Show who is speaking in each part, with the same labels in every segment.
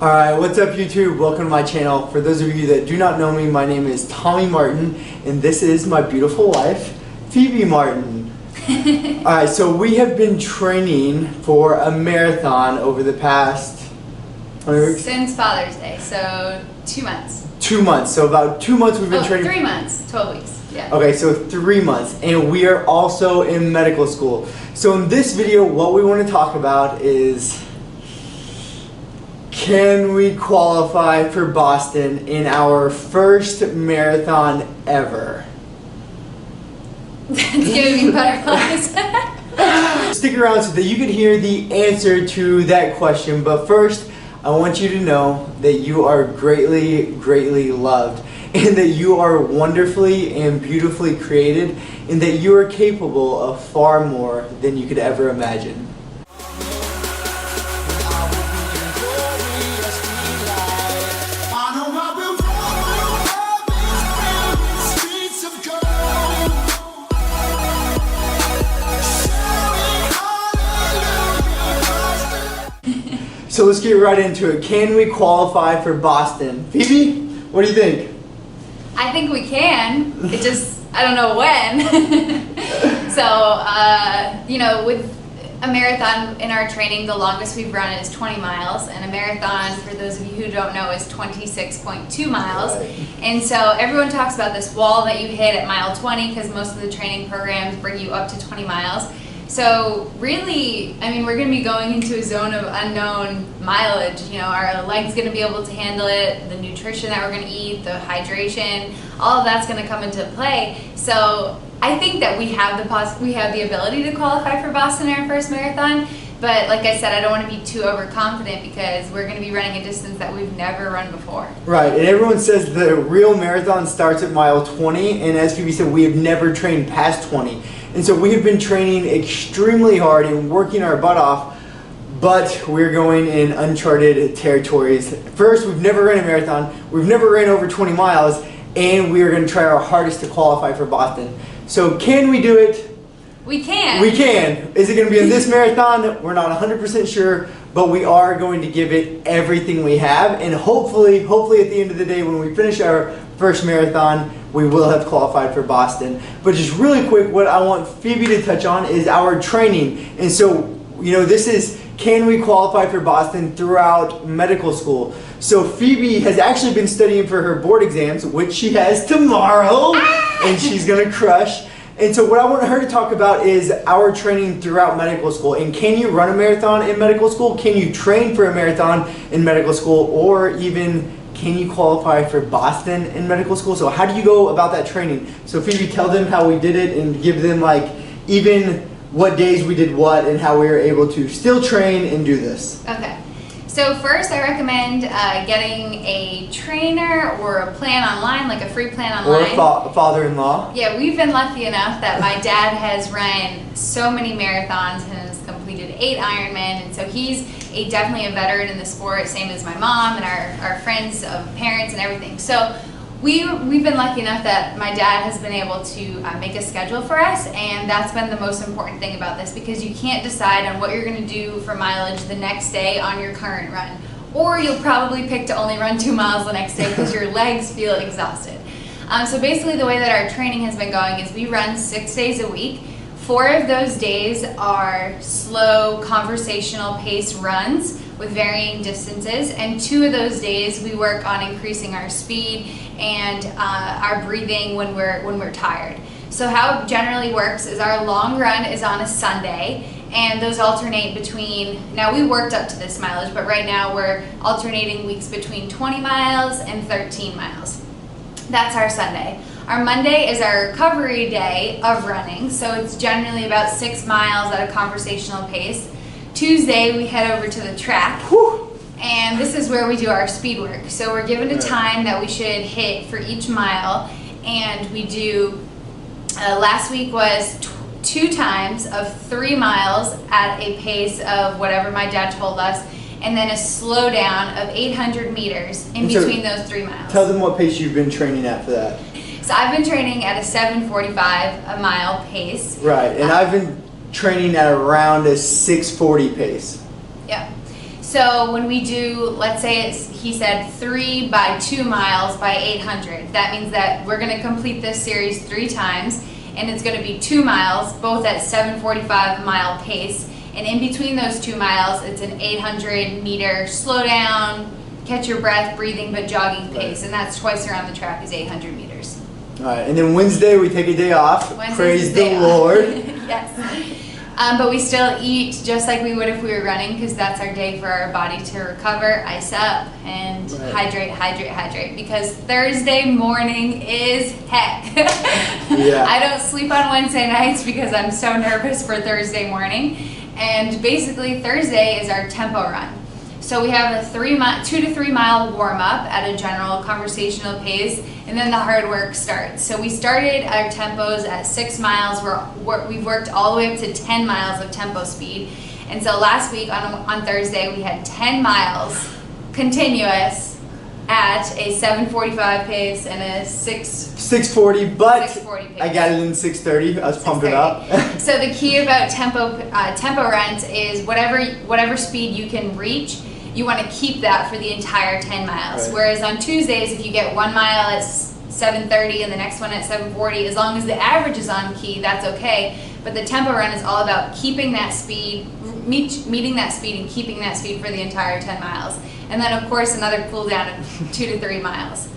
Speaker 1: Alright, what's up YouTube? Welcome to my channel. For those of you that do not know me, my name is Tommy Martin, and this is my beautiful wife, Phoebe Martin. Alright, so we have been training for a marathon over the past...
Speaker 2: Since Father's Day, so 2 months.
Speaker 1: 2 months, so about 2 months we've been training.
Speaker 2: 3 months, 12 weeks, yeah.
Speaker 1: Okay, so 3 months, and we are also in medical school. So in this video, what we want to talk about is... can we qualify for Boston in our first marathon ever?
Speaker 2: It's giving me butterflies.
Speaker 1: Stick around so that you can hear the answer to that question. But first, I want you to know that you are greatly, greatly loved, and that you are wonderfully and beautifully created, and that you are capable of far more than you could ever imagine. So let's get right into it. Can we qualify for Boston? Phoebe, what do you think?
Speaker 2: I think we can. It just, I don't know when. So, you know, with a marathon in our training, the longest we've run is 20 miles. And a marathon, for those of you who don't know, is 26.2 miles.
Speaker 1: Right.
Speaker 2: And so everyone talks about this wall that you hit at mile 20 because most of the training programs bring you up to 20 miles. So really, I mean, we're going to be going into a zone of unknown mileage. You know, our leg's going to be able to handle it, the nutrition that we're going to eat, the hydration, all of that's going to come into play. So I think that we have the ability to qualify for Boston in our first marathon. But like I said, I don't want to be too overconfident because we're going to be running a distance that we've never run before.
Speaker 1: Right, and everyone says the real marathon starts at mile 20, and as Phoebe said, we have never trained past 20. And so we have been training extremely hard and working our butt off, but we're going in uncharted territories. First, we've never ran a marathon, we've never ran over 20 miles, and we are going to try our hardest to qualify for Boston. So can we do it?
Speaker 2: We can.
Speaker 1: We can. Is it going to be in this marathon? We're not 100% sure, but we are going to give it everything we have, and hopefully at the end of the day when we finish our first marathon, we will have qualified for Boston. But just really quick, what I want Phoebe to touch on is our training. And so, you know, this is, can we qualify for Boston throughout medical school? So Phoebe has actually been studying for her board exams, which she has tomorrow, and she's gonna crush. And so what I want her to talk about is our training throughout medical school. And can you run a marathon in medical school? Can you train for a marathon in medical school? Or even, can you qualify for Boston in medical school? So how do you go about that training? So Phoebe, tell them how we did it and give them like even what days we did what and how we were able to still train and do this.
Speaker 2: Okay. So first I recommend getting a trainer or a plan online, like a free plan online.
Speaker 1: Or a father-in-law.
Speaker 2: Yeah, we've been lucky enough that my dad has run so many marathons and has completed 8 Ironman, and so he's definitely a veteran in the sport, same as my mom and our friends of parents and everything. So we've been lucky enough that my dad has been able to make a schedule for us, and that's been the most important thing about this, because you can't decide on what you're going to do for mileage the next day on your current run, or you'll probably pick to only run 2 miles the next day because your legs feel exhausted. So basically the way that our training has been going is we run 6 days a week. 4 of those days are slow conversational pace runs with varying distances, and 2 of those days we work on increasing our speed and our breathing when we're tired. So how it generally works is our long run is on a Sunday, and those alternate between, now we worked up to this mileage, but right now we're alternating weeks between 20 miles and 13 miles. That's our Sunday. Our Monday is our recovery day of running, so it's generally about 6 miles at a conversational pace. Tuesday we head over to the track.
Speaker 1: Whew.
Speaker 2: And this is where we do our speed work. So we're given a time that we should hit for each mile, and we do, last week was 2 times of 3 miles at a pace of whatever my dad told us, and then a slowdown of 800 meters in between those 3 miles.
Speaker 1: Tell them what pace you've been training at for that.
Speaker 2: So I've been training at a 7:45 a mile pace.
Speaker 1: Right, and I've been training at around a 6:40 pace.
Speaker 2: Yeah. So when we do, let's say he said 3 by 2 miles by 800. That means that we're going to complete this series 3 times, and it's going to be 2 miles, both at 7:45 mile pace. And in between those 2 miles, it's an 800 meter slow down, catch your breath, breathing, but jogging pace. And that's twice around the track is 800 meters.
Speaker 1: All right, and then Wednesday we take a day off.
Speaker 2: Wednesday's
Speaker 1: Praise
Speaker 2: the day
Speaker 1: the
Speaker 2: off.
Speaker 1: Lord.
Speaker 2: Yes. But we still eat just like we would if we were running, because that's our day for our body to recover, ice up, and hydrate. Because Thursday morning is heck.
Speaker 1: Yeah.
Speaker 2: I don't sleep on Wednesday nights because I'm so nervous for Thursday morning. And basically Thursday is our tempo run. So we have a 2 to 3 mile warm up at a general conversational pace, and then the hard work starts. So we started our tempos at 6 miles. We've worked all the way up to 10 miles of tempo speed. And so last week on Thursday we had 10 miles continuous at a 7:45 pace and a
Speaker 1: 6:40, but
Speaker 2: 6:40 pace.
Speaker 1: I got it in 6:30. I was pumped it up.
Speaker 2: So the key about tempo runs is whatever speed you can reach, you want to keep that for the entire 10 miles.
Speaker 1: Right.
Speaker 2: Whereas on Tuesdays, if you get 1 mile at 7:30 and the next one at 7:40, as long as the average is on key, that's okay. But the tempo run is all about keeping that speed, meeting that speed and keeping that speed for the entire 10 miles. And then of course another cool down of 2 to 3 miles.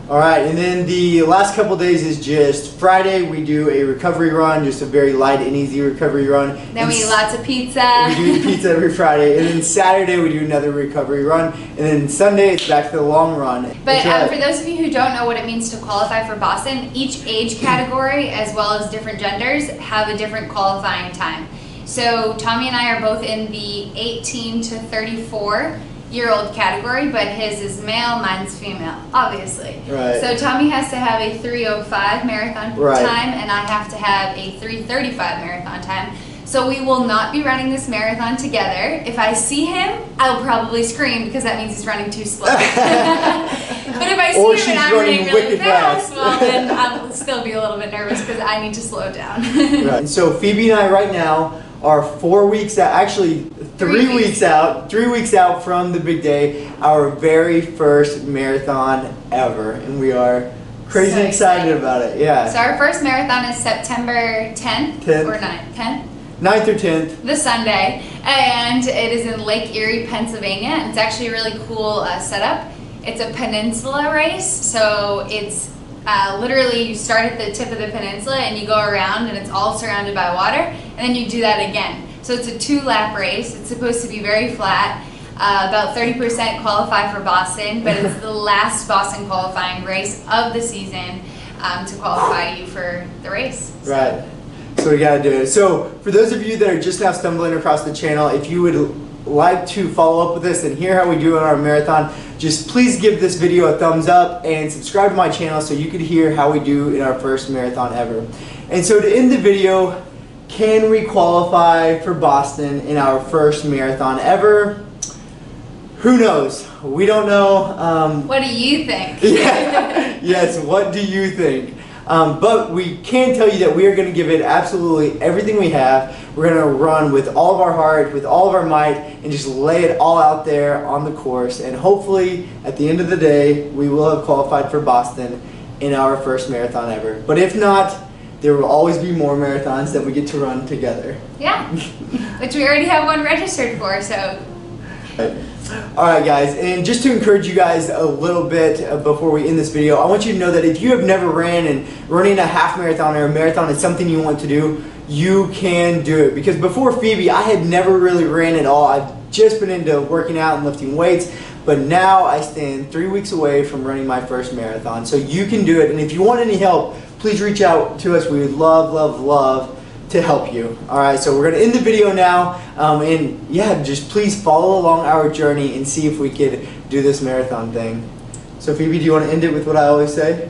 Speaker 1: All right, and then the last couple days is just Friday we do a recovery run, just a very light and easy recovery run.
Speaker 2: Then we eat lots of pizza.
Speaker 1: We do eat pizza every Friday, and then Saturday we do another recovery run, and then Sunday it's back to the long run.
Speaker 2: But for those of you who don't know what it means to qualify for Boston, each age category as well as different genders have a different qualifying time. So Tommy and I are both in the 18 to 34-year-old category, but his is male, mine's female, obviously.
Speaker 1: Right.
Speaker 2: So Tommy has to have a 3:05 marathon time, and I have to have a 3:35 marathon time. So we will not be running this marathon together. If I see him, I'll probably scream because that means he's running too slow. But if I see him and I'm running really fast, well then I'll still be a little bit nervous because I need to slow down.
Speaker 1: Right. And so Phoebe and I right now are 4 weeks out, actually 3 weeks out, 3 weeks out from the big day, our very first marathon ever, and we are crazy
Speaker 2: So
Speaker 1: excited about it. Yeah.
Speaker 2: So our first marathon is September 10th or 9th? 10th?
Speaker 1: 9th or 10th.
Speaker 2: The Sunday, and it is in Lake Erie, Pennsylvania. It's actually a really cool setup. It's a peninsula race, so it's literally you start at the tip of the peninsula and you go around, and it's all surrounded by water, and then you do that again. So it's a 2-lap race. It's supposed to be very flat. About 30% qualify for Boston, but it's the last Boston qualifying race of the season to qualify you for the race.
Speaker 1: Right. So we gotta do it. So for those of you that are just now stumbling across the channel, if you would like to follow up with us and hear how we do on our marathon, just please give this video a thumbs up and subscribe to my channel so you could hear how we do in our first marathon ever. And so to end the video, can we qualify for Boston in our first marathon ever? Who knows? We don't know.
Speaker 2: What do you think?
Speaker 1: Yeah. Yes, what do you think? But we can tell you that we are going to give it absolutely everything we have. We're going to run with all of our heart, with all of our might, and just lay it all out there on the course. And hopefully, at the end of the day, we will have qualified for Boston in our first marathon ever. But if not, there will always be more marathons that we get to run together.
Speaker 2: Yeah, which we already have one registered for, so.
Speaker 1: Alright guys, and just to encourage you guys a little bit before we end this video, I want you to know that if you have never ran and running a half marathon or a marathon is something you want to do, you can do it. Because before Phoebe, I had never really ran at all. I've just been into working out and lifting weights, but now I stand 3 weeks away from running my first marathon. So you can do it, and if you want any help, please reach out to us. We would love, love, love to help you. Alright, so we're going to end the video now, and yeah, just please follow along our journey and see if we could do this marathon thing. So Phoebe, do you want to end it with what I always say?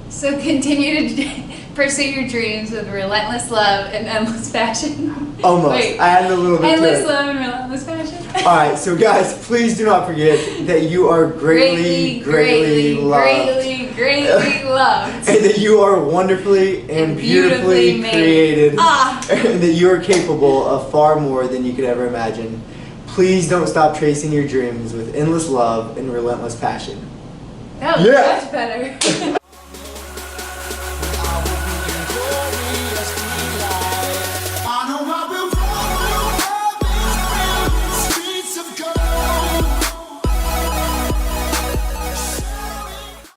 Speaker 2: So continue to pursue your dreams with relentless love and endless passion.
Speaker 1: Almost.
Speaker 2: Wait,
Speaker 1: I added a little bit to
Speaker 2: endless
Speaker 1: it.
Speaker 2: love and relentless passion.
Speaker 1: Alright, so guys, please do not forget that you are greatly, greatly loved.
Speaker 2: Greatly loved.
Speaker 1: And that you are wonderfully and beautifully created.
Speaker 2: Ah.
Speaker 1: And that you are capable of far more than you could ever imagine. Please don't stop chasing your dreams with endless love and relentless passion.
Speaker 2: That was
Speaker 1: Yeah.
Speaker 2: much better.